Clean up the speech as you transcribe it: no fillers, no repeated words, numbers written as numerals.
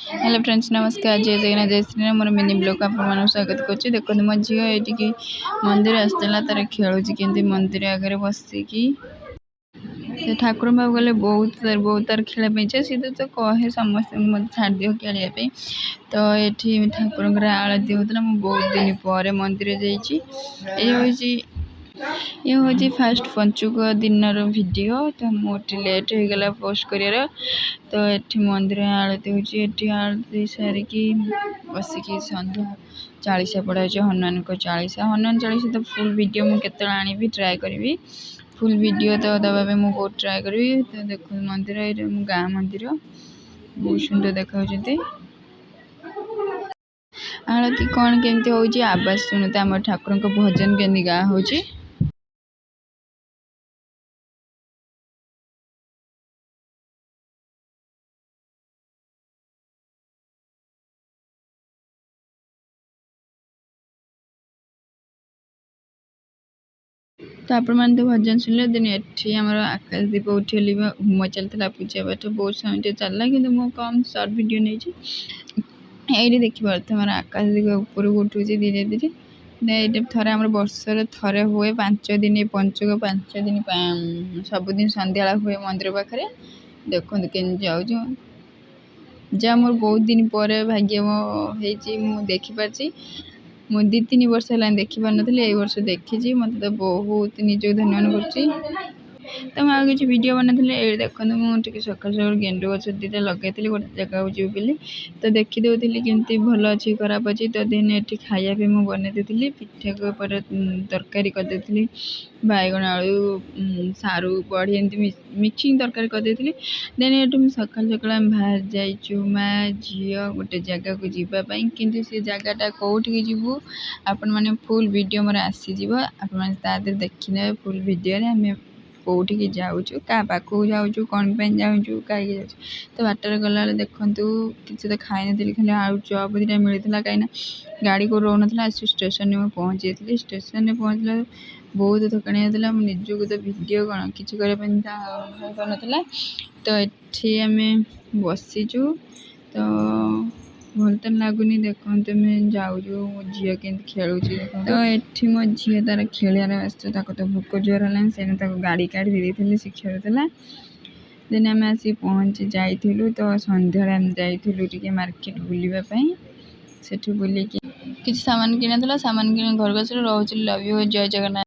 Hello friends नमस्कार जय जगन्नाथ जय श्री मोर मिनी ब्लॉग आप स्वागत कर देखो मो झी ये मंदिर आसला तार खेलुची केमती मंदिर आगे बसिकी ठाकुर बाबू गले बहुत तार खेल सी तो कहे समस्त मत छाड़ दियो खेलने तो ये ठाकुर आलती होता मुझे बहुत दिन पर मंदिर जाइए ये हूँ फास्ट पंचुक दिन वीडियो तो मोटे लेट हो गला पोस्ट कर तो ये मंदिर आलती होती आलती सारिकी बसिकी सन्ध्या चालीसा पढ़ा हनुमान को चालीसा हनुमान चालीसा तो फुल वीडियो मुझे आनी ट्राए करी फुल वीडियो तो दबा मुझे बहुत ट्राए करी तो देखो मंदिर गाँ मंदिर बहुत सुंदर देखा आरती कौन केमती हो आवाज शुणुते आम ठाकुर भजन केमती गा हो तो आप भजन शुणिले दिन ये आकाशदीप उठेली होम चलता पूजा पाठ बहुत समय चलला कि कम सर्ट वीडियो नहीं ये देखिए मोर आकाशदीप ऊपर उठू धीरे धीरे ये थे आम वर्षर थे हुए 5 दिन पंचुक 5 दिन सबुदिन सन्ध्या हुए मंदिर पाखे देखते के जाऊँ जहाँ मोर बहुत दिन पर भाग्य मो देखिपार मु 2-3 वर्ष है देखी पार नी ए वर्ष देखी मत तो बहुत निज धन्यवाद कर तो मुझे किसी वीडियो बनाती देखो मुझे सकाल सकाल गेंडु गछ दीटा लगे गोटे जगह जीव बोली तो देखी दूसरी केमती भल अच्छी खराब अच्छी तो दिन ये खायापी मुझे बन देती पिठा को तरकारी करदे बैगण आलू सारू बड़ी एमती मिक्सिंग तरकारी करदे देन ये सकाल सकाल बाहर जाइचु माँ झी गोटे जगह को जीवाई कि से जगटा कौटी जीवु आपण मैंने फुल वीडियो मोर आसीज आप देखने फुल वीडियो आम कौटी जाऊँ क्या पाक जाऊँ कौन जाऊँ कहीं तो बाटर गला देखु किसी तो खाई नी खाली आलू चप दीटा मिलता कहीं गाड़ी को रोना आस स्टेशन में पहुँची जाती स्टेशन में पहुँचला बहुत थकाणी होता निजक तो वीडियो कौन कि करना तो ये आम बसीचु तो भल तो लगुनि देखते मैं जाऊँ मो झी के खेलुची तो ये मो झी तार खेलार व्यस्त तो भोक जोर है से गाड़ी काढ़ी दे सी खेलुला देन आम आसी पहुँची जाइलु तो सन्ध्या आम जाइलु मार्केट बुलापाई से बुलिकी किसी सामान किना सामान किन घर को रोज लव यू जय जगन्नाथ।